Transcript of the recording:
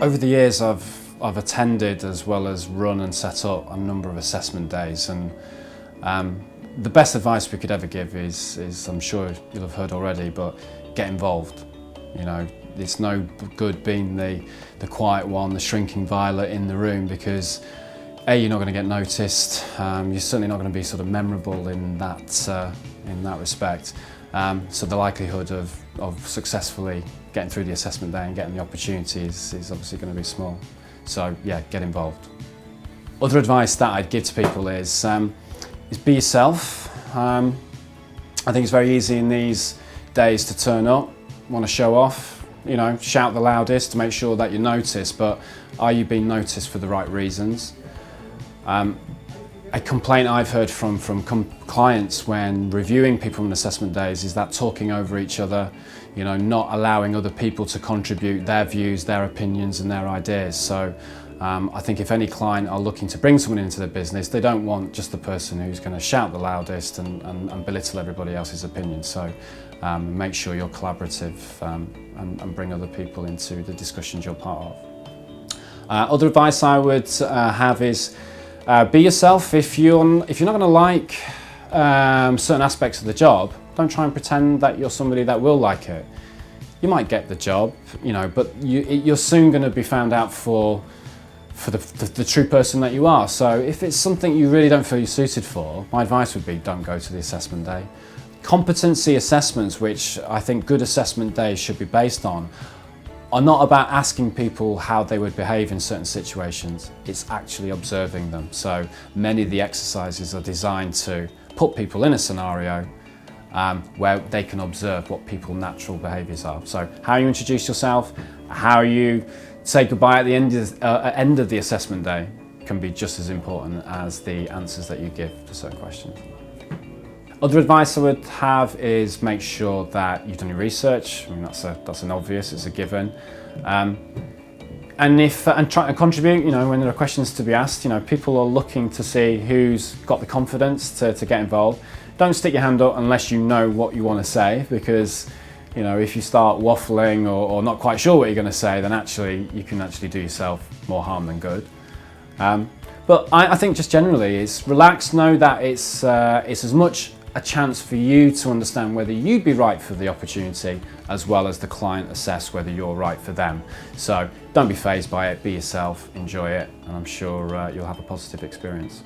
Over the years I've attended as well as run and set up a number of assessment days, and the best advice we could ever give is I'm sure you'll have heard already, but get involved. You know, it's no good being the quiet one, the shrinking violet in the room, because A, you're not going to get noticed, you're certainly not going to be sort of memorable in that respect. So the likelihood of successfully getting through the assessment day and getting the opportunity is obviously going to be small. So yeah, get involved. Other advice that I'd give to people is be yourself. I think it's very easy in these days to turn up, want to show off, you know, shout the loudest to make sure that you're noticed, but are you being noticed for the right reasons? A complaint I've heard from clients when reviewing people on assessment days is that talking over each other, you know, not allowing other people to contribute their views, their opinions and their ideas. So I think if any client are looking to bring someone into their business, they don't want just the person who's going to shout the loudest and belittle everybody else's opinion. So make sure you're collaborative and bring other people into the discussions you're part of. Other advice I would have is be yourself. If you're not going to like certain aspects of the job, don't try and pretend that you're somebody that will like it. You might get the job, you know, but you're soon going to be found out for the true person that you are. So if it's something you really don't feel you're suited for, my advice would be don't go to the assessment day. Competency assessments, which I think good assessment days should be based on, are not about asking people how they would behave in certain situations. It's actually observing them. So many of the exercises are designed to put people in a scenario where they can observe what people's natural behaviours are. So how you introduce yourself, how you say goodbye at the end of the assessment day can be just as important as the answers that you give to certain questions. Other advice I would have is make sure that you've done your research. I mean, that's an obvious, it's a given. And try to contribute, you know, when there are questions to be asked, you know, people are looking to see who's got the confidence to get involved. Don't stick your hand up unless you know what you want to say, because, you know, if you start waffling or not quite sure what you're going to say, then actually you can actually do yourself more harm than good. But I think just generally is relax, know that it's as much a chance for you to understand whether you'd be right for the opportunity as well as the client assess whether you're right for them. So don't be fazed by it, be yourself, enjoy it, and I'm sure you'll have a positive experience.